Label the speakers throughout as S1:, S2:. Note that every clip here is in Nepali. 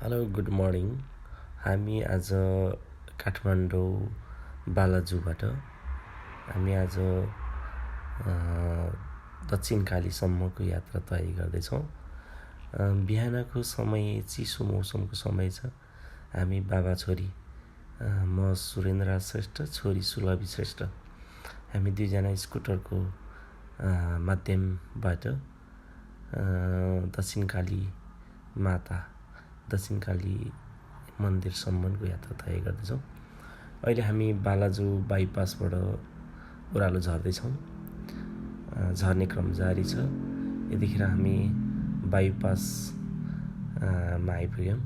S1: Hello good morning. हामी आज काठमाडौँ बालाजुबाट हामी आज दक्षिण कालीसम्मको यात्रा तय गर्दैछौँ। बिहानको समय चिसो मौसमको समय छ। हामी बाबा छोरी, म सुरेन्द्र श्रेष्ठ, छोरी सुलभी श्रेष्ठ, हामी दुईजना स्कुटरको माध्यमबाट दक्षिण काली माता, दक्षिण काली मन्दिरसम्मको यात्रा तय गर्दैछौँ। अहिले हामी बालाजु बाइपासबाट ओह्रालो झर्दैछौँ। झर्ने क्रम जारी छ। यतिखेर हामी बाइपासमा आइपुग्यौँ।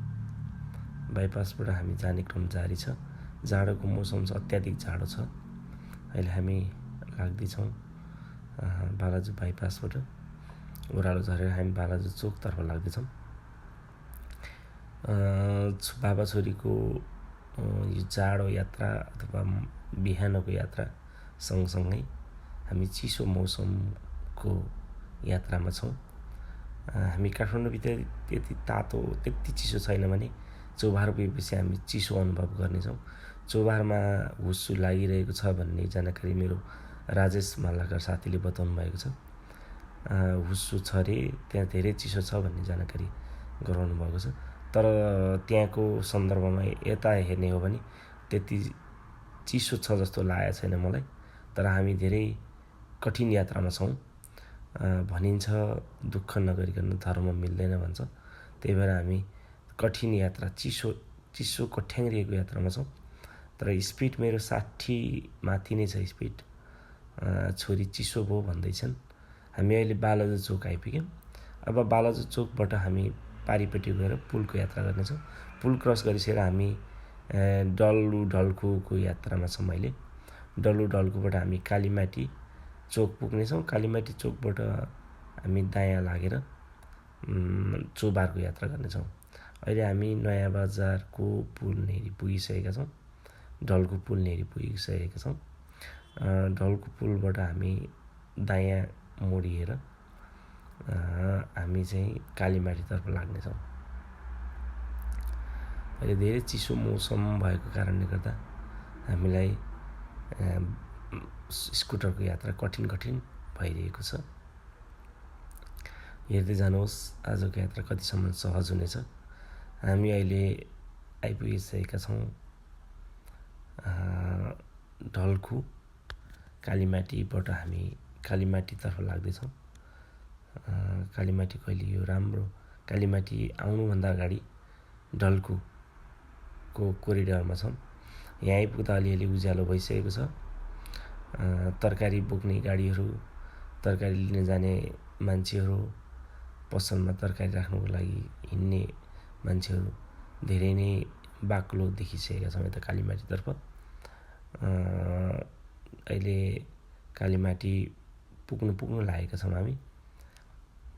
S1: बाइपासबाट हामी जाने क्रम जारी छ। जाडोको मौसम छ, अत्याधिक जाडो छ। अहिले हामी लाग्दैछौँ बालाजु बाइपासबाट ओह्रालो झरेर हामी बालाजु चोकतर्फ लाग्दैछौँ। बाबा छोरीको यो जाडो यात्रा अथवा बिहानको यात्रा सँगसँगै हामी चिसो मौसमको यात्रामा छौँ। हामी काठमाडौँभित्र त्यति चिसो छैन भने चौबार पुगेपछि हामी चिसो अनुभव गर्नेछौँ। चौबारमा हुस्सु लागिरहेको छ भन्ने जानकारी मेरो राजेश मालाकर साथीले बताउनु भएको छ। हुस्सु छ रे, त्यहाँ धेरै चिसो छ भन्ने जानकारी गराउनु भएको छ। तर त्यहाँको सन्दर्भमा यता हेर्ने हो भने त्यति चिसो छ जस्तो लागेको छैन मलाई। तर हामी धेरै कठिन यात्रामा छौँ। भनिन्छ दुःख नगरिकन धर्म मिल्दैन भन्छ। त्यही भएर हामी कठिन यात्रा, चिसो कठ्याङ्ग्रिएको यात्रामा छौँ। तर स्पिड मेरो 60 माथि नै छ स्पिड। छोरी चिसो भयो भन्दैछन्। हामी अहिले बालाजु चोक आइपुग्यौँ। अब बालाजु चोकबाट हामी पारिपट्टि गएर पुलको यात्रा गर्नेछौँ। पुल क्रस गरिसकेर हामी डल्लु ढल्कुको यात्रामा छौँ। अहिले डल्लु ढल्कुबाट हामी कालीमाटी चोक पुग्नेछौँ। कालीमाटी चोकबाट हामी दायाँ लागेर चौबारको यात्रा गर्नेछौँ। अहिले हामी नयाँ बजारको पुल नेरी पुगिसकेका छौँ। ढल्कु पुल नेरी पुगिसकेका छौँ। ढल्कु पुलबाट हामी दायाँ मोडिएर हामी चाहिँ कालीमाटीतर्फ लाग्नेछौँ। अहिले धेरै चिसो मौसम भएको कारणले गर्दा हामीलाई स्कुटरको यात्रा कठिन भइरहेको छ। हेर्दै जानुहोस् आजको यात्रा कतिसम्म सहज हुनेछ। हामी अहिले आइपुगिसकेका छौँ ढल्कु। कालीमाटीबाट हामी कालीमाटीतर्फ लाग्दैछौँ। कालीमाटी कहिले यो राम्रो, कालीमाटी आउनुभन्दा अगाडि ढल्कुको कोरिडरमा छौँ। यहाँ आइपुग्दा अलिअलि उज्यालो भइसकेको छ। तरकारी बोक्ने गाडीहरू, तरकारी लिन जाने मान्छेहरू, पसलमा तरकारी राख्नुको लागि हिँड्ने मान्छेहरू धेरै नै बाक्लो देखिसकेका छौँ यता कालीमाटीतर्फ। अहिले कालीमाटी पुग्नु लागेका छौँ हामी।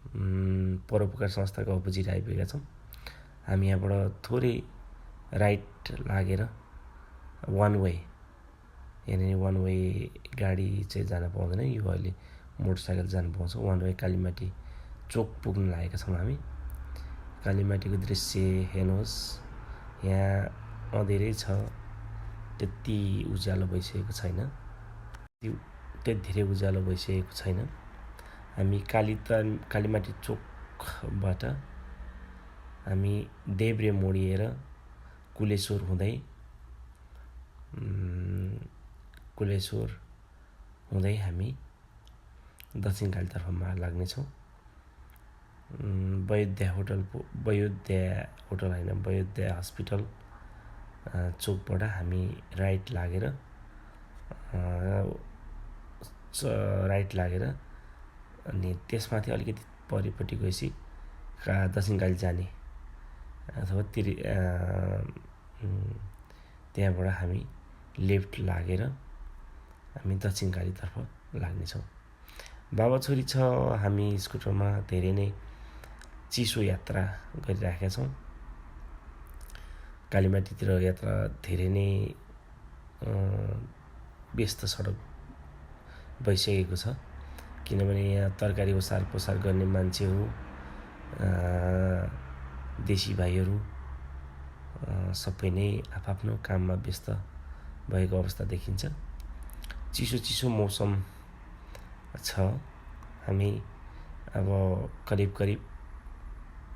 S1: परोपकार संस्थाको अपोजिट आइपुगेका छौँ। हामी यहाँबाट थोरै राइट लागेर वान वे, यानि वान वे गाडी चाहिँ जान पाउँदैन, यो अहिले मोटरसाइकल जान पाउँछ। वान वे कालीमाटी चोक पुग्न लागेका छौँ हामी। कालीमाटीको दृश्य हेर्नुहोस्, यहाँ अँधेरै छ, त्यति उज्यालो भइसकेको छैन, त्यति धेरै उज्यालो भइसकेको छैन। हामी कालीमाटी चोकबाट हामी देब्रे मोडिएर कुलेश्वर हुँदै हामी दक्षिण कालीतर्फमा लाग्नेछौँ। वयोध्या हस्पिटल चोकबाट हामी राइट लागेर अनि त्यसमाथि अलिकति परिपट्टि गएपछि दक्षिण काली जाने अथवा त्यहाँबाट हामी लेफ्ट लागेर हामी दक्षिण कालीतर्फ लाग्नेछौँ। बाबा छोरी छ हामी स्कुटरमा धेरै नै चिसो यात्रा गरिराखेका छौँ। कालीमाटीतिर यात्रा धेरै नै व्यस्त सडक भइसकेको छ। किनभने यहाँ तरकारी ओसार पोसार गर्ने मान्छेहरू, देशी भाइहरू सबै नै आफआफ्नो काममा व्यस्त भएको अवस्था देखिन्छ। चिसो मौसम छ। हामी अब करिब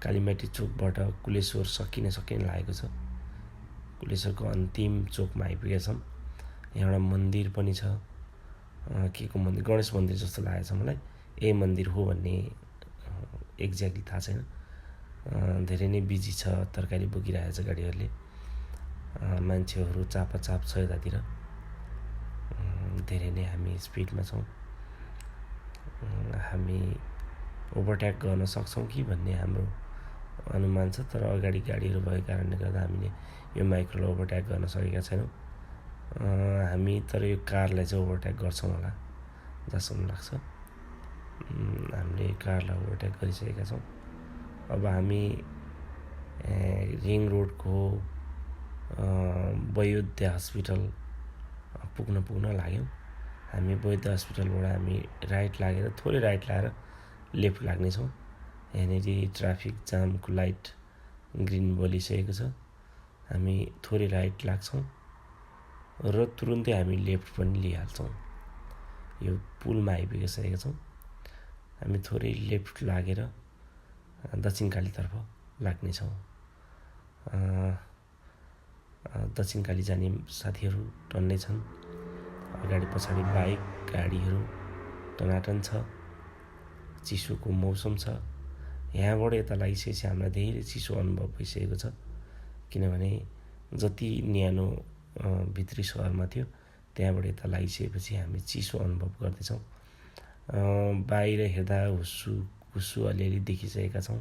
S1: कालीमाटी चोकबाट कुलेश्वर सकिन लागेको छ। कुलेश्वरको अन्तिम चोकमा आइपुगेका छौँ। यहाँ एउटा मन्दिर पनि छ। के को मन्दिर? गणेश मन्दिर जस्तो लागेको छ मलाई। मन्दिर हो भन्ने एक्ज्याक्टली थाहा छैन। धेरै नै बिजी छ, तरकारी बोकिरहेको छ गाडीहरूले। मान्छेहरू चापाचाप छ यतातिर। धेरै नै हामी स्पिडमा छौँ। हामी ओभरटेक गर्न सक्छौँ कि भन्ने हाम्रो अनुमान छ, तर अगाडि गाडीहरू भएको कारणले गर्दा हामीले यो माइक्रोलाई ओभरटेक गर्न सकेका छैनौँ। हामी तर यो कारलाई चाहिँ ओभरटेक गर्छौँ होला जहाँसम्म लाग्छ। हामीले कारलाई ओभरटेक गरिसकेका छौँ। अब हामी रिङ रोडको वयोद्य हस्पिटल पुग्न लाग्यौँ। हामी वयोद्य हस्पिटलबाट हामी राइट लागेर थोरै राइट लाएर लेफ्ट लाग्नेछौँ। यहाँनिर ट्राफिक जामको लाइट ग्रिन बोलिसकेको छ। हामी थोरै राइट लाग्छौँ र तुरुन्तै हामी लेफ्ट पनि लिइहाल्छौँ। यो पुलमा आइपुगिसकेका छौँ। हामी थोरै लेफ्ट लागेर दक्षिणकालीतर्फ लाग्नेछौँ। दक्षिणकाली जाने साथीहरू टन्नै छन्। अगाडि पछाडि बाइक गाडीहरू टनाटन छ। चिसोको मौसम छ। यहाँबाट यता लागिसकेपछि हामीलाई धेरै चिसो अनुभव भइसकेको छ। किनभने जति न्यानो भित्री सहरमा थियो त्यहाँबाट यता लागिसकेपछि हामी चिसो अनुभव गर्दैछौँ। बाहिर हेर्दा हुस्सु अलिअलि देखिसकेका छौँ।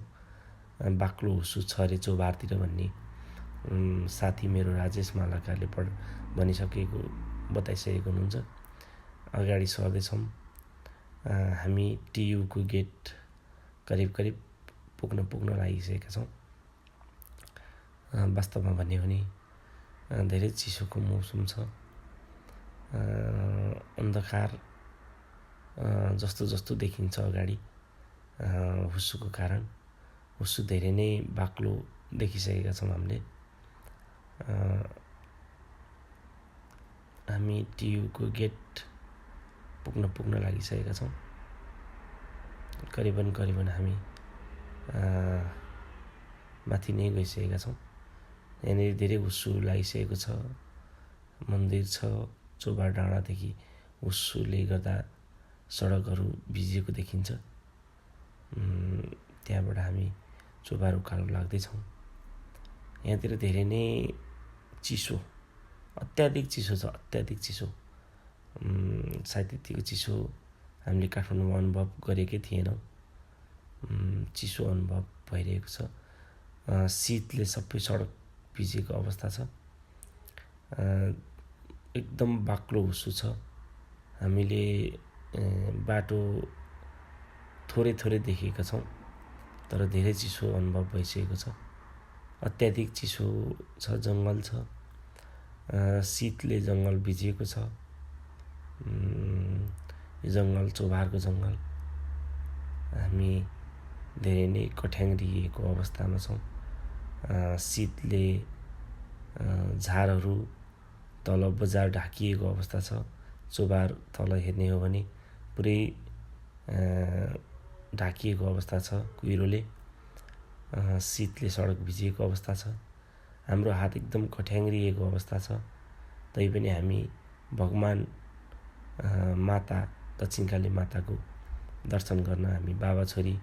S1: बाक्लो हुस्सु छ अरे चौबारतिर भन्ने साथी मेरो राजेश मालाकारले बताइसकेको हुनुहुन्छ। अगाडि सर्दैछौँ। हामी टियुको गेट करिब पुग्न लागिसकेका छौँ। वास्तवमा भन्यो भने धेरै चिसोको मौसम छ। अन्धकार जस्तो देखिन्छ अगाडि हुस्सुको कारण। हुस्सु धेरै नै बाक्लो देखिसकेका छौँ हामीले। हामी टियुको गेट पुग्न लागिसकेका छौँ। करिबन हामी माथि नै गइसकेका छौँ। यहाँनिर धेरै हुस्सु लागिसकेको छ। मन्दिर छ। चोबार डाँडादेखि हुस्सुले गर्दा सडकहरू भिजिएको देखिन्छ। त्यहाँबाट हामी चोबार उकालो लाग्दैछौँ। यहाँतिर धेरै नै चिसो, अत्याधिक चिसो छ। सायद यतिको चिसो हामीले काठमाडौँमा अनुभव गरेकै थिएनौँ। चिसो अनुभव भइरहेको छ। शीतले सबै सडक भिजेको अवस्था छ। एकदम बाक्लो हुस्सु छ। हामीले बाटो थोरै देखेका छौँ, तर धेरै चिसो अनुभव भइसकेको छ। अत्याधिक चिसो छ। जङ्गल छ। शीतले जङ्गल भिजिएको छ। यो जङ्गल चोबारको जङ्गल। हामी धेरै नै कठ्याङ्ग्रिएको अवस्थामा छौँ। शीतले झारहरू तल बजार ढाकिएको अवस्था छ। चोबार तल हेर्ने हो भने पुरै ढाकिएको अवस्था छ कुहिरोले। शीतले सडक भिजिएको अवस्था छ। हाम्रो हात एकदम कठ्याङ्ग्रिएको अवस्था छ। तैपनि हामी भगवान माता दक्षिणकाली माताको दर्शन गर्न हामी बाबा छोरी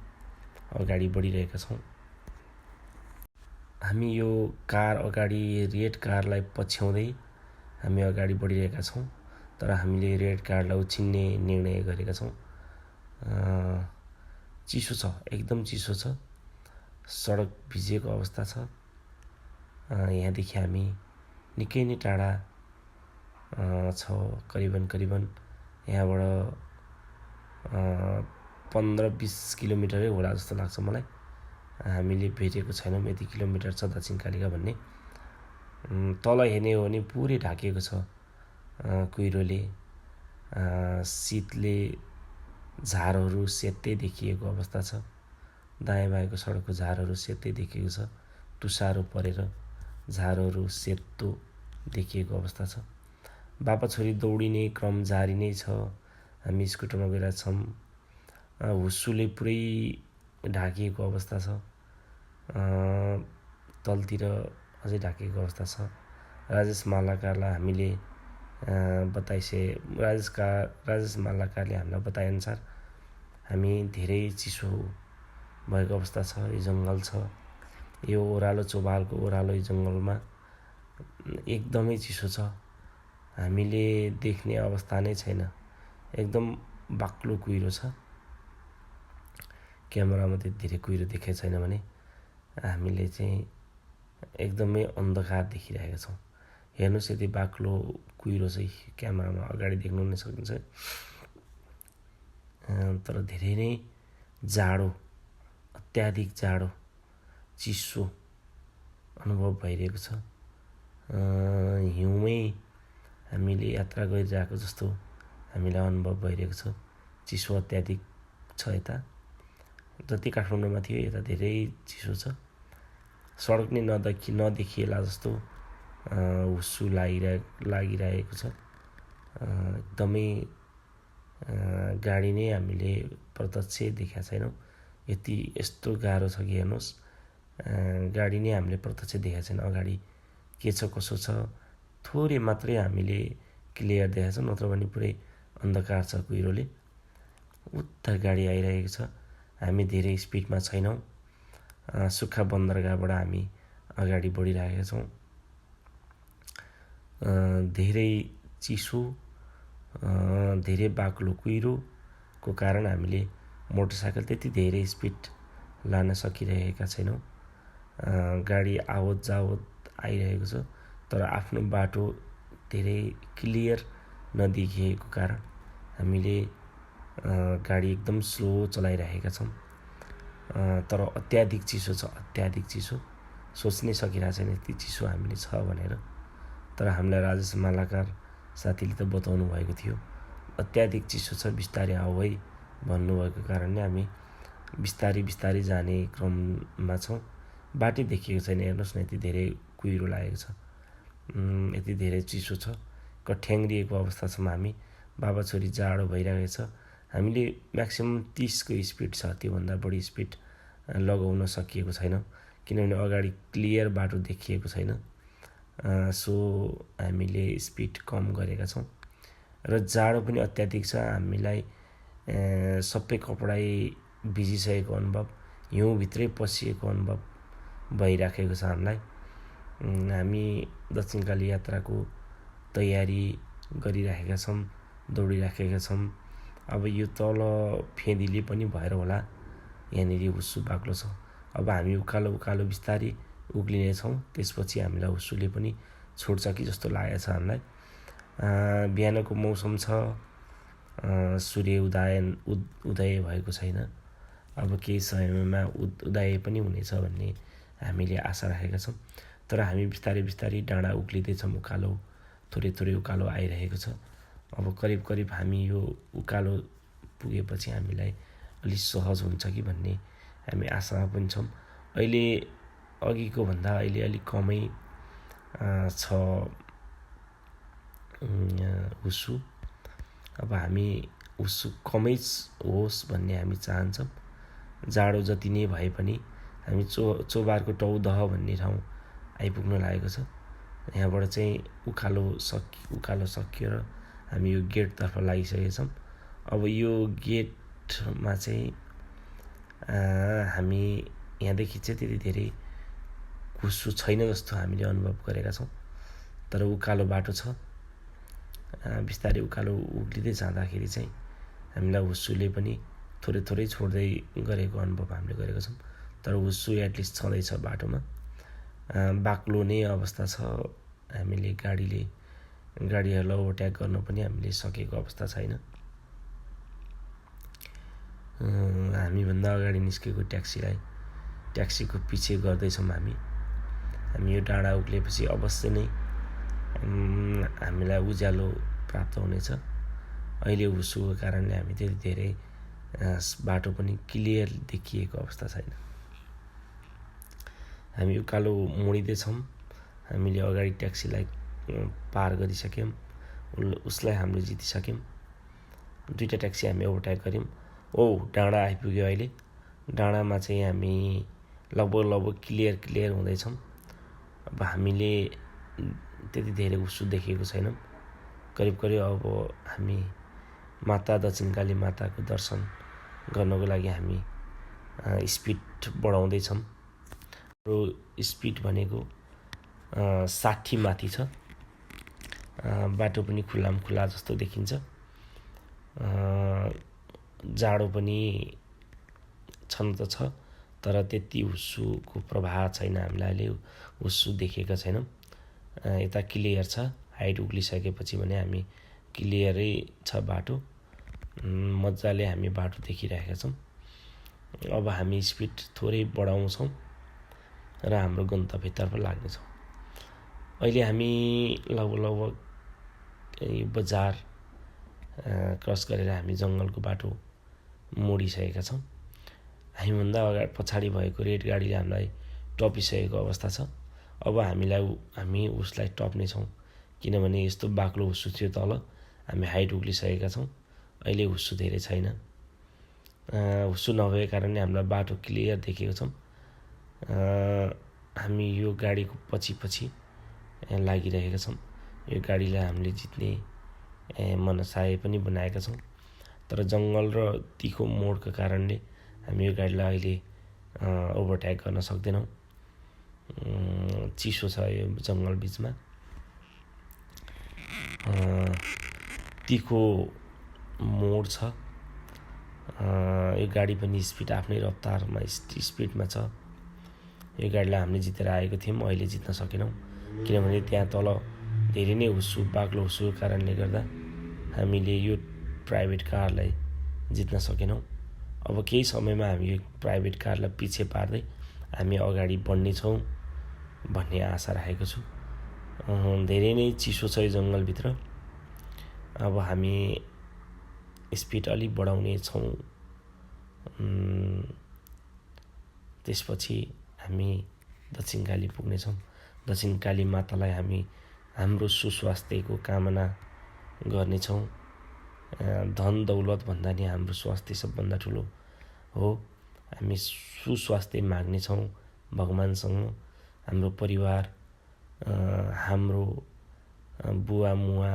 S1: अगाडि बढिरहेका छौँ। हामी यो कार अगाडि रेड कारलाई पछ्याउँदै हामी अगाडि बढिरहेका छौँ। तर हामीले रेड कारलाई उछिन्ने निर्णय गरेका छौँ। चिसो छ। एकदम चिसो छ। सडक भिजिएको अवस्था छ। यहाँदेखि हामी निकै नै टाढा छ। करिबन यहाँबाट 15-20 किलोमिटरै होला जस्तो लाग्छ मलाई। हामीले भेटेको छैनौँ यति किलोमिटर छ दक्षिणकालीका भन्ने। तल हेर्ने हो भने पुरै ढाकिएको छ कुहिरोले। शीतले झारहरू सेतै देखिएको अवस्था छ। दायाँ बायाँको सडकको झारहरू सेतै देखिएको छ। टुसारो परेर झारहरू सेतो देखिएको अवस्था छ। बापा छोरी दौडिने क्रम जारी नै छ। हामी स्कुटरमा गइरहेछौँ। हुस्सुले पुरै ढाकिएको अवस्था छ। तलतिर अझै ढाकिएको अवस्था छ। राजेश मालाकारलाई हामीले राजेश मालाकारले हामीलाई बताएअनुसार हामी धेरै चिसो भएको अवस्था छ। यो जङ्गल छ, यो ओह्रालो चौबालको ओह्रालो यो जङ्गलमा एकदमै चिसो छ। हामीले देख्ने अवस्था नै छैन, एकदम बाक्लो कुहिरो छ। क्यामेरामा त्यति धेरै कुहिरो देखेको छैन भने हामीले चाहिँ एकदमै अन्धकार देखिरहेका छौँ। हेर्नुहोस्, यति बाक्लो कुहिरो चाहिँ क्यामेरामा अगाडि देख्नु नै सकिन्छ। तर धेरै नै जाडो, अत्याधिक जाडो, चिसो अनुभव भइरहेको छ। हिउँमै हामीले यात्रा गरिरहेको जस्तो हामीलाई अनुभव भइरहेको छ। चिसो अत्याधिक छ यता, जति काठमाडौँमा थियो यता धेरै चिसो छ। सडक नै नदेखिएला जस्तो हुस्सु लागिरहेको छ। एकदमै गाडी नै हामीले प्रत्यक्ष देखेका छैनौँ। यस्तो गाह्रो छ कि हेर्नुहोस्, गाडी नै हामीले प्रत्यक्ष देखेका छैन। अगाडि के छ कसो छ थोरै मात्रै हामीले क्लियर देखाएको छ, नत्र भने पुरै अन्धकार छ कुहिरोले। उता गाडी आइरहेको छ। हामी धेरै स्पिडमा छैनौँ। सुक्खा बन्दरगाहबाट हामी अगाडि बढिरहेका छौँ। धेरै चिसो, धेरै बाक्लो कुहिरोको कारण हामीले मोटरसाइकल त्यति धेरै स्पिड लान सकिरहेका छैनौँ। गाडी आवत जावत आइरहेको छ, तर आफ्नो बाटो धेरै क्लियर नदेखिएको कारण हामीले गाडी एकदम स्लो चलाइरहेका छौँ। तर अत्याधिक चिसो छ, अत्याधिक चिसो। सोच्नै सकिरहेको छैन यति चिसो हामीले छ भनेर। तर हामीलाई राजेश मालाकार साथीले त बताउनु भएको थियो अत्याधिक चिसो छ, बिस्तारै आऊ है भन्नुभएको कारणले हामी बिस्तारै जाने क्रममा छौँ। बाटै देखिएको छैन। हेर्नुहोस् न, यति धेरै कुहिरो लागेको छ, यति धेरै चिसो छ। कठ्याङ्ग्रिएको अवस्था छौँ हामी। बाबा छोरी जाडो भइरहेको छ। हामीले म्याक्सिमम् 30को स्पिड छ, त्योभन्दा बढी स्पिड लगाउन सकिएको छैन, किनभने अगाडि क्लियर बाटो देखिएको छैन। सो हामीले स्पिड कम गरेका छौँ। र जाडो पनि अत्याधिक छ। हामीलाई सबै कपडा भिजिसकेको अनुभव, हिउँभित्रै पसिएको अनुभव भइराखेको छ हामीलाई। हामी दक्षिणकाली यात्राको तयारी गरिराखेका छौँ, दौडिराखेका छौँ। अब यो तल फेदीले पनि भएर होला, यहाँनिर हुस्सु बाक्लो छ। अब हामी उकालो बिस्तारै उक्लिनेछौँ। त्यसपछि हामीलाई हुस्सुले पनि छोड्छ कि जस्तो लागेको छ हामीलाई। बिहानको मौसम छ, सूर्य उदय भएको छैन। अब केही समयमा उदय पनि हुनेछ भन्ने हामीले आशा राखेका छौँ। तर हामी बिस्तारै डाँडा उक्लिँदैछौँ, उकालो थोरै उकालो आइरहेको छ। अब करिब हामी यो उकालो पुगेपछि हामीलाई अलिक सहज हुन्छ कि भन्ने हामी आशामा पनि छौँ। अहिले अघिको भन्दा अहिले अलिक कमै छ हुस्सु। अब हामी हुस्सु कमै होस् भन्ने हामी चाहन्छौँ। जाडो जति नै भए पनि हामी चोबारको टौदह भन्ने ठाउँ आइपुग्न लागेको छ। यहाँबाट चाहिँ उकालो सकियो र हामी यो गेटतर्फ लागिसकेका छौँ। अब यो गेटमा चाहिँ हामी यहाँदेखि चाहिँ त्यति धेरै हुस्सु छैन जस्तो हामीले अनुभव गरेका छौँ। तर उकालो बाटो छ। बिस्तारै उकालो उक्लिँदै जाँदाखेरि चाहिँ हामीलाई हुस्सुले पनि थोरै छोड्दै गरेको अनुभव हामीले गरेका छौँ। तर हुस्सु एटलिस्ट छँदैछ बाटोमा। बाक्लो नै अवस्था छ। हामीले गाडीहरूलाई ओभरटेक गर्न पनि हामीले सकेको अवस्था छैन। हामीभन्दा अगाडि निस्केको ट्याक्सीको पछि गर्दैछौँ हामी यो डाँडा उक्लिएपछि अवश्य नै हामीलाई उज्यालो प्राप्त हुनेछ। अहिले हुस्सुको कारणले हामी त्यति धेरै बाटो पनि क्लियर देखिएको अवस्था छैन। हामी उकालो मोडिँदैछौँ हामीले अगाडि ट्याक्सीलाई पार गरिसक्यौँ, उसलाई हामीले जितिसक्यौँ। 2टा ट्याक्सी हामी ओभरटेक गऱ्यौँ। डाँडा आइपुग्यो। अहिले डाँडामा चाहिँ हामी लगभग क्लियर हुँदैछौँ। अब हामीले त्यति धेरै उसु देखेको छैनौँ। करिब अब हामी माता दक्षिणकाली माताको दर्शन गर्नको लागि हामी स्पिड बढाउँदैछौँ। हाम्रो स्पिड भनेको 60 माथि छ। बाटो पनि खुल्ला जस्तो देखिन्छ। जाडो पनि छन त छ, तर त्यति हुस्सुको प्रभाव छैन। हामीलाई अहिले हुस्सु देखेका छैनौँ। यता क्लियर छ। हाइट उक्लिसकेपछि भने हामी क्लियरै छ बाटो। मजाले हामी बाटो देखिरहेका छौँ। अब हामी स्पिड थोरै बढाउँछौँ र हाम्रो गन्तव्यतर्फ लाग्नेछौँ। अहिले हामी लगभग बजार क्रस गरेर हामी जङ्गलको बाटो मोडिसकेका छौँ। हामीभन्दा पछाडि भएको रेड गाडीले हामीलाई टपिसकेको अवस्था छ। अब हामी उसलाई टप्नेछौँ, किनभने यस्तो बाक्लो हुस्सु थियो तल। हामी हाइट उक्लिसकेका छौँ। अहिले हुस्सु धेरै छैन। हुस्सु नभएको कारणले हामीलाई बाटो क्लियर देखेको छौँ। हामी यो गाडीको पछि लागिरहेका छौँ। यो गाडीलाई हामीले जित्ने मनसाय पनि बनाएका छौँ, तर जङ्गल र तिखो मोडको कारणले हामी यो गाडीलाई अहिले ओभरटेक गर्न सक्दैनौँ। चिसो छ यो जङ्गल बिचमा। तिखो मोड छ। यो गाडी पनि स्पिड आफ्नै रफ्तारमा स्पिडमा छ। यो गाडीलाई हामीले जितेर आएको थियौँ। अहिले जित्न सकेनौँ, किनभने त्यहाँ तल धेरै नै बाक्लो हुस्सुको कारणले गर्दा हामीले यो प्राइभेट कारलाई जित्न सकेनौँ। अब केही समयमा हामी यो प्राइभेट कारलाई पछि पार्दै हामी अगाडि बढ्नेछौँ भन्ने आशा राखेको छु। धेरै नै चिसो छ यो जङ्गलभित्र। अब हामी स्पिड अलिक बढाउने छौँ। त्यसपछि हामी दक्षिणकाली पुग्नेछौँ। दक्षिणकाली मातालाई हामी हाम्रो सुस्वास्थ्यको कामना गर्नेछौँ। धन दौलत भन्दा नि हाम्रो स्वास्थ्य सबभन्दा ठुलो हो। हामी सुस्वास्थ्य माग्नेछौँ भगवानसँग। हाम्रो परिवार, हाम्रो बुवा मुवा,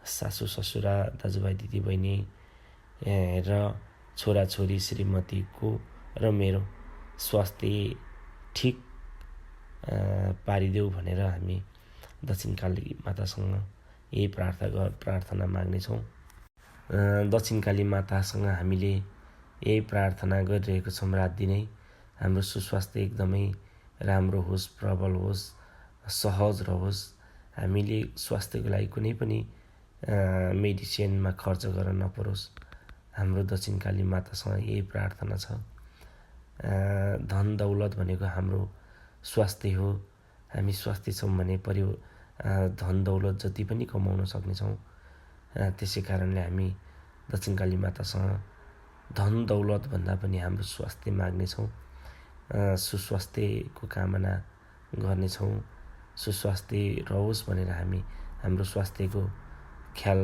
S1: सासु ससुरा, दाजुभाइ दिदीबहिनी र छोराछोरी श्रीमतीको र मेरो स्वास्थ्य ठिक पारिदेऊ भनेर हामी दक्षिणकाली मातासँग यही प्रार्थना माग्नेछौँ। दक्षिणकाली मातासँग हामीले यही प्रार्थना गरिरहेको छौँ रात दिनै। हाम्रो सुस्वास्थ्य एकदमै राम्रो होस्, प्रबल होस्, सहज रहोस्। हामीले स्वास्थ्यको लागि कुनै पनि मेडिसिनमा खर्च गर्न नपरोस्। हाम्रो दक्षिणकाली मातासँग यही प्रार्थना छ। धन दौलत भनेको हाम्रो स्वास्थ्य हो। हामी स्वास्थ्य छौँ भने धन दौलत जति पनि कमाउन सक्नेछौँ। त्यसै कारणले हामी दक्षिणकाली मातासँग धन दौलत भन्दा पनि हाम्रो स्वास्थ्य माग्नेछौँ। सुस्वास्थ्यको कामना गर्नेछौँ। सुस्वास्थ्य रहोस् भनेर हामी हाम्रो स्वास्थ्यको ख्याल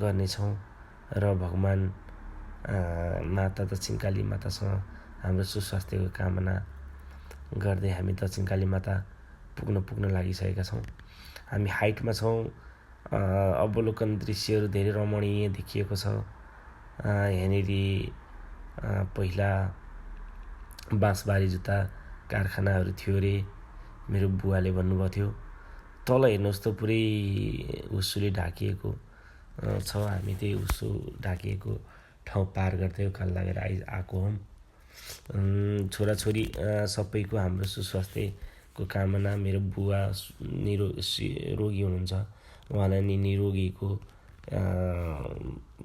S1: गर्नेछौँ र भगवान माता दक्षिणकाली मातासँग हाम्रो सुस्वास्थ्यको कामना गर्दै हामी दक्षिणकाली माता पुग्न लागिसकेका छौँ। हामी हाइटमा छौँ। अवलोकन दृश्यहरू धेरै रमणीय देखिएको छ। यहाँनिर पहिला बाँसबारी जुत्ता कारखानाहरू थियो अरे, मेरो बुवाले भन्नुभएको थियो। तल हेर्नुहोस् त पुरै हुस्सुले ढाकिएको छ। हामी त्यही हुस्सु ढाकिएको ठाउँ पार गर्दै उकालो लागेर आएको हौँ। छोराछोरी सबैको हाम्रो सुस्वास्थ्यको कामना। मेरो बुवा रोगी हुनुहुन्छ, उहाँलाई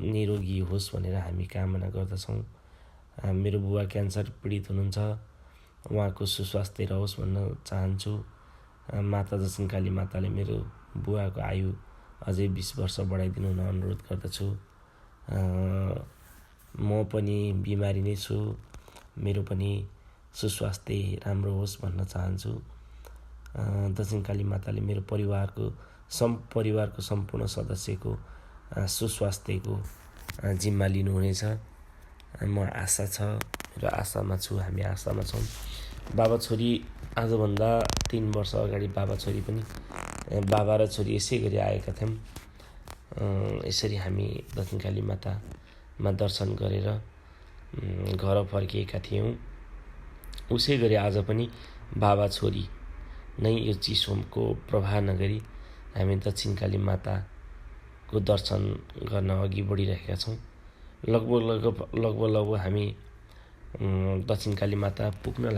S1: निरोगी होस् भनेर हामी कामना गर्दछौँ। मेरो बुवा क्यान्सर पीडित हुनुहुन्छ, उहाँको सुस्वास्थ्य रहोस् भन्न चाहन्छु। माता दक्षिणकाली माताले मेरो बुवाको आयु अझै 20 वर्ष बढाइदिनु हुन अनुरोध गर्दछु। म पनि बिमारी नै छु, मेरो पनि सुस्वास्थ्य राम्रो होस् भन्न चाहन्छु। दक्षिणकाली माताले मेरो परिवारको सम्पूर्ण सदस्यको सुस्वास्थ्यको जिम्मा लिनुहुनेछ। म आशा छ, मेरो आशामा छु, हामी आशामा छौँ। बाबा छोरी आजभन्दा 3 वर्ष अगाडि बाबा र छोरी यसै गरी आएका थियौँ। यसरी हामी दक्षिणकाली मातामा दर्शन गरेर घर फर्किएका थियौँ। उसै गरी आज पनि बाबा छोरी नै यो चिसोको प्रभाव नगरी हामी दक्षिणकाली माताको दर्शन गर्न अघि बढिरहेका छौँ। लगभग हामी दक्षिणकाली माता पुग्न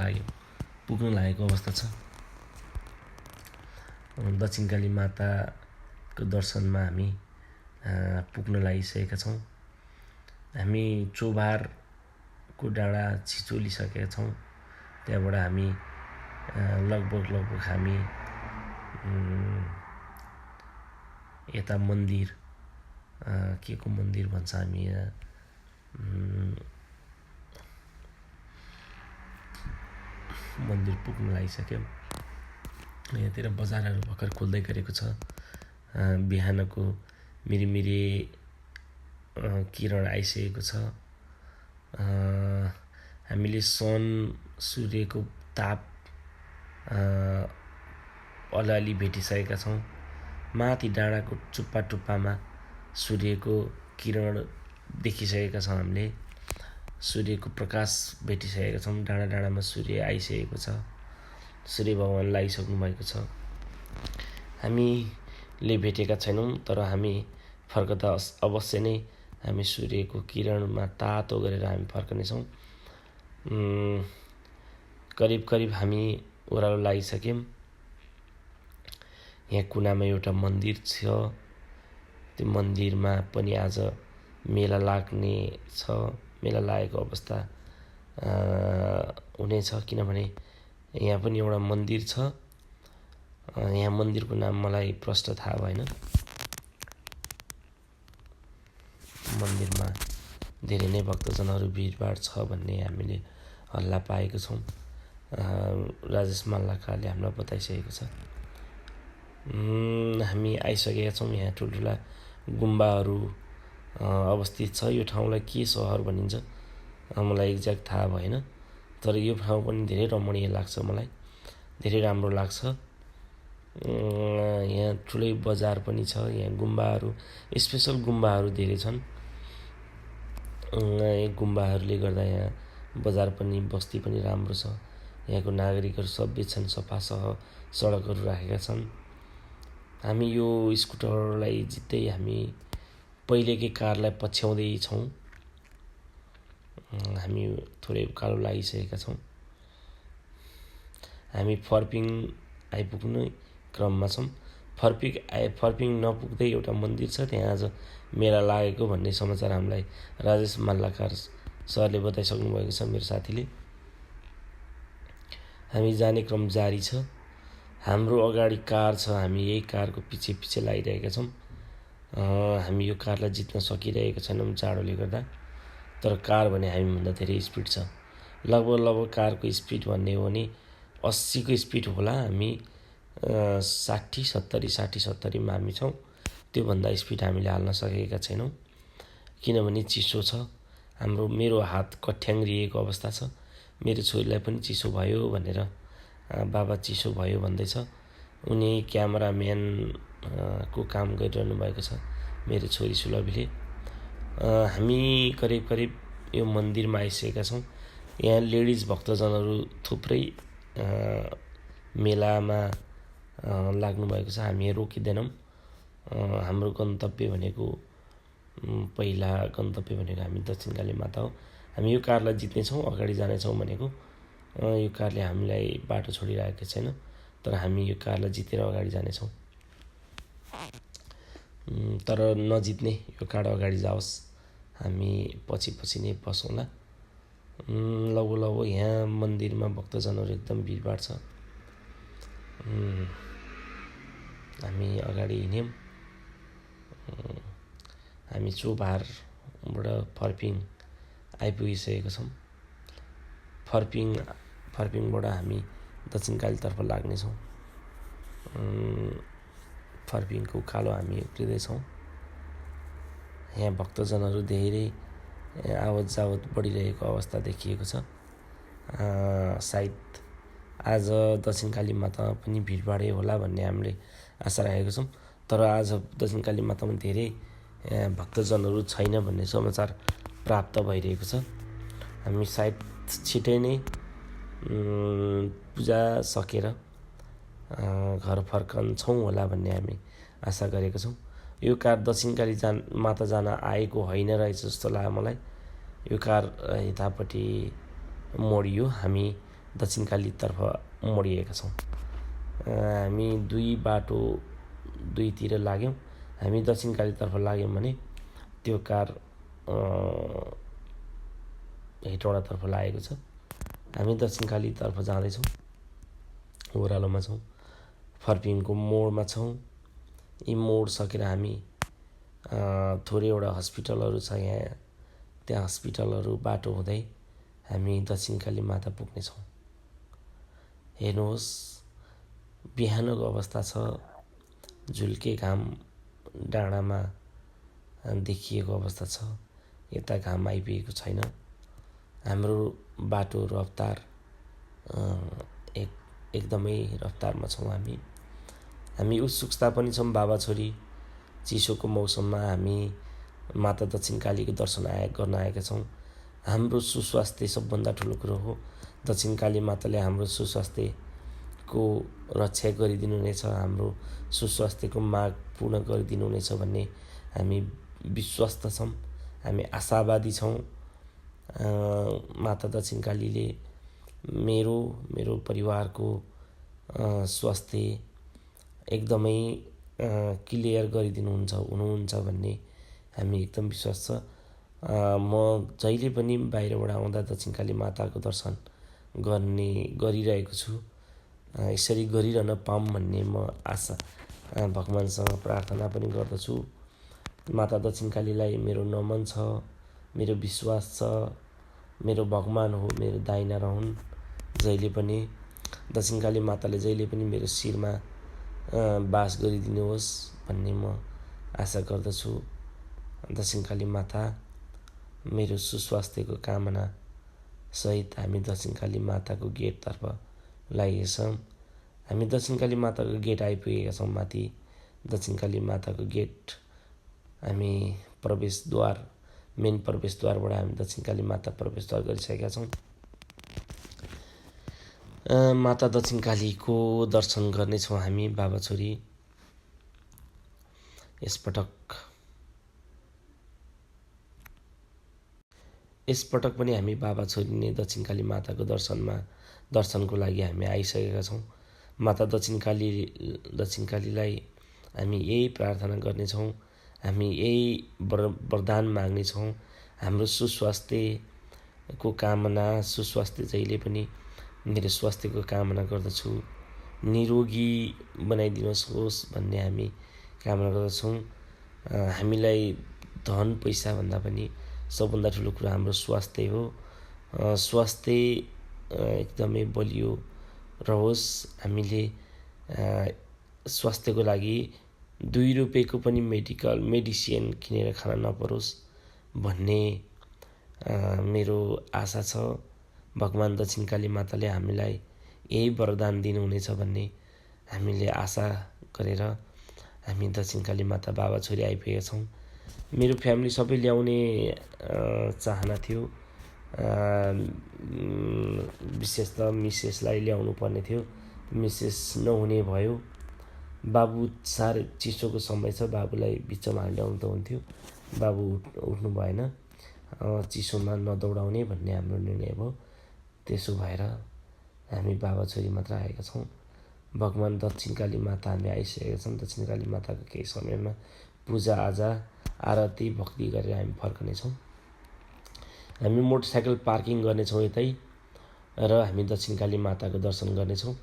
S1: लागेको अवस्था छ। दक्षिणकाली माताको दर्शनमा हामी पुग्न लागिसकेका छौँ। हामी चोभारको डाँडा छिचोलिसकेका छौँ। त्यहाँबाट हामी लगभग हामी यता मन्दिर, के को मन्दिर भन्छ, हामी यहाँ मन्दिर पुग्न लागिसक्यौँ। यहाँतिर बजारहरू भर्खर खोल्दै गरेको छ। बिहानको मिरिमिरे किरण आइसकेको छ। हामीले सूर्यको ताप अलिअलि भेटिसकेका छौँ। माथि डाँडाको टुप्पामा सूर्यको किरण देखिसकेका छौँ। हामीले सूर्यको प्रकाश भेटिसकेका छौँ। डाँडामा सूर्य आइसकेको छ। सूर्य भगवान आइसक्नु भएको छ। हामीले भेटेका छैनौँ, तर हामी फर्कदा अवश्य नै हामी सूर्यको किरणमा तातो गरेर हामी फर्कनेछौँ। करिब हामी ओह्रालो लागिसक्यौँ। यहाँ कुनामा एउटा मन्दिर छ। त्यो मन्दिरमा पनि आज मेला लाग्ने छ। मेला लागेको अवस्था हुनेछ, किनभने यहाँ पनि एउटा मन्दिर छ। यहाँ मन्दिरको नाम मलाई प्रष्ट थाहा भएन। मन्दिरमा धेरै नै भक्तजनहरू भिडभाड छ भन्ने हामीले हल्ला पाएको छौँ। राजेश मल्लकारले हामीलाई बताइसकेको छ। हामी आइसकेका छौँ। यहाँ ठुल्ठुला गुम्बाहरू अवस्थित छ। यो ठाउँलाई के सहर भनिन्छ मलाई एक्ज्याक्ट थाहा भएन, तर यो ठाउँ पनि धेरै रमणीय लाग्छ, मलाई धेरै राम्रो लाग्छ। यहाँ ठुलै बजार पनि छ। यहाँ गुम्बाहरू, स्पेसल गुम्बाहरू धेरै छन्। गुम्बाहरूले गर्दा यहाँ बजार पनि, बस्ती पनि राम्रो छ। यहाँको नागरिकहरू सभ्य छन्, सफा सडकहरू राखेका छन्। हामी यो स्कुटरलाई जित्दै हामी पहिलेकै कारलाई पछ्याउँदै छौँ। हामी थोरै उकालो लागिसकेका छौँ। हामी फर्पिङ आइपुग्ने क्रममा छौँ। फर्पिङ नपुग्दै एउटा मन्दिर छ, त्यहाँ आज मेला लागेको भन्ने समाचार हामीलाई राजेश मल्लकार सरले बताइसक्नु भएको छ, मेरो साथीले। हामी जाने क्रम जारी छ। हाम्रो अगाडि कार छ। हामी यही कारको पछि लागिरहेका छौँ। हामी यो कारलाई जित्न सकिरहेका छैनौँ जाडोले गर्दा, तर कार भने हामीभन्दा धेरै स्पिड छ। लगभग कारको स्पिड भन्ने हो भने 80 को स्पिड होला। हामी 60-70मा हामी छौँ। त्योभन्दा स्पिड हामीले हाल्न सकेका छैनौँ, किनभने चिसो छ। मेरो हात कठ्याङ्ग्रिएको अवस्था छ। मेरो छोरीलाई पनि चिसो भयो भनेर बाबा चिसो भयो भन्दैछ। उनी क्यामेराम्यान को काम गरिरहनु भएको छ, मेरो छोरी सुलभीले। हामी करिब यो मन्दिरमा आइसकेका छौँ। यहाँ लेडिज भक्तजनहरू थुप्रै मेलामा लाग्नु भएको छ। हामी रोकिँदैनौँ। हाम्रो गन्तव्य भनेको पहिला गन्तव्य भनेको हामी दक्षिणकाली माता हो। हामी यो कारलाई जित्नेछौँ, अगाडि जानेछौँ भनेको। यो कारले हामीलाई बाटो छोडिरहेको छैन, तर हामी यो कारलाई जितेर अगाडि जानेछौँ। तर नजित्ने यो कार अगाडि जाओस्, हामी पछि नै बसौँला। लगभग यहाँ मन्दिरमा भक्तजनहरू एकदम भिडभाड छ। हामी अगाडि हिँड्यौँ। हामी चोभारबाट फर्पिङ आइपुगिसकेका छौँ। फर्पिङबाट हामी दक्षिणकालीतर्फ लाग्नेछौँ। फर्पिङको उकालो हामी उक्लिँदैछौँ। यहाँ भक्तजनहरू धेरै आवत जावत बढिरहेको अवस्था देखिएको छ। सायद आज दक्षिणकाली मातामा पनि भिडभाडै होला भन्ने हामीले आशा राखेको छौँ। तर आज दक्षिणकाली मातामा धेरै भक्तजनहरू छैन भन्ने समाचार प्राप्त भइरहेको छ। हामी सायद छिटै नै पूजा सकेर घर फर्कन्छौँ होला भन्ने हामी आशा गरेका छौँ। यो कार दक्षिणकाली माता जान आएको होइन रहेछ जस्तो लाग्यो मलाई। यो कार यतापट्टि मोडियो, हामी दक्षिणकालीतर्फ मोडिएका छौँ। हामी दुईतिर लाग्यौँ। हामी दक्षिणकालीतर्फ लाग्यौँ भने त्यो कार हेटौडातर्फ लागेको छ। हामी दक्षिणकालीतर्फ जाँदैछौँ, ओह्रालोमा छौँ, फर्पिङको मोडमा छौँ। यी मोड सकेर हामी थोरैवटा हस्पिटलहरू छ यहाँ, त्यहाँ हस्पिटलहरू बाटो हुँदै हामी दक्षिणकाली माता पुग्नेछौँ। हेर्नुहोस्, बिहानको अवस्था छ। झुल्के घाम डाँडामा देखिएको अवस्था छ। यता घाम आइपुगेको छैन। हाम्रो बाटो रफ्तार एकदमै रफ्तारमा छौँ। हामी उत्सुकता पनि छौँ। बाबा छोरी चिसोको मौसममा हामी माता दक्षिणकालीको दर्शन गर्न आएका छौँ। हाम्रो सुस्वास्थ्य सबभन्दा ठुलो कुरो हो। दक्षिणकाली माताले हाम्रो सुस्वास्थ्यको रक्षा गरिदिनुहुनेछ, हाम्रो सुस्वास्थ्यको माग पूर्ण गरिदिनुहुनेछ भन्ने हामी विश्वस्त छौँ, हामी आशावादी छौँ। माता दक्षिणकालीले मेरो परिवारको स्वास्थ्य एकदमै क्लियर हुनुहुन्छ भन्ने हामी एकदम विश्वास छ। म जहिले पनि बाहिरबाट आउँदा दक्षिणकाली माताको दर्शन गरिरहेको छु। यसरी गरिरहन पाऊँ भन्ने म आशा भगवानसँग प्रार्थना पनि गर्दछु। माता दक्षिणकालीलाई मेरो नमन छ, मेरो विश्वास छ। मेरो भगवान हो, मेरो दाइना रहन् जहिले पनि। दक्षिणकाली माताले जहिले पनि मेरो शिरमा बास गरिदिनुहोस् भन्ने म आशा गर्दछु। दक्षिणकाली माता, मेरो सुस्वास्थ्यको कामना सहित हामी दक्षिणकाली माताको गेटतर्फ लागेका छौँ। हामी दक्षिणकाली माताको गेट आइपुगेका छौँ। माथि दक्षिणकाली माताको गेट हामी मेन प्रवेशद्वारबाट हामी दक्षिणकाली माता प्रवेशद्वार गरिसकेका छौँ। माता दक्षिणकालीको दर्शन गर्नेछौँ हामी बाबा छोरी। यसपटक पनि हामी बाबा छोरी नै दक्षिणकाली माताको दर्शनको लागि हामी आइसकेका छौँ। माता दक्षिणकालीलाई हामी यही प्रार्थना गर्नेछौँ, हामी यही वरदान माग्नेछौँ। हाम्रो सुस्वास्थ्यको कामना, सुस्वास्थ्य जहिले पनि मेरो स्वास्थ्यको कामना गर्दछु। निरोगी बनाइदिनुहोस् भन्ने हामी कामना गर्दछौँ। हामीलाई धन पैसा भन्दा पनि सबभन्दा ठुलो कुरा हाम्रो स्वास्थ्य हो। स्वास्थ्य एकदमै बलियो रहोस्। हामीले स्वास्थ्यको लागि 2 रुपियाँको पनि मेडिसिन किनेर खान नपरोस् भन्ने मेरो आशा छ। भगवान दक्षिणकाली माताले हामीलाई यही वरदान दिनुहुनेछ भन्ने हामीले आशा गरेर हामी दक्षिणकाली माता बाबा छोरी आइपुगेका छौँ। मेरो फ्यामिली सबै ल्याउने चाहना थियो। विशेष त मिसेसलाई ल्याउनु पर्ने थियो, मिसेस नहुने भयो। बाबु साह्रै चिसोको समय छ, बाबुलाई बिचमा ल्याउनु त हुन्थ्यो, बाबु उठ्नु भएन। चिसोमा नदौडाउने भन्ने हाम्रो निर्णय भयो। त्यसो भएर हामी बाबा छोरी मात्र आएका छौँ। भगवान दक्षिणकाली माता हामी आइसकेका छौँ। दक्षिणकाली माताको केही समयमा पूजाआजा आरती भक्ति गरेर हामी फर्कनेछौँ। हामी मोटरसाइकल पार्किङ गर्नेछौँ यतै र हामी दक्षिणकाली माताको दर्शन गर्नेछौँ।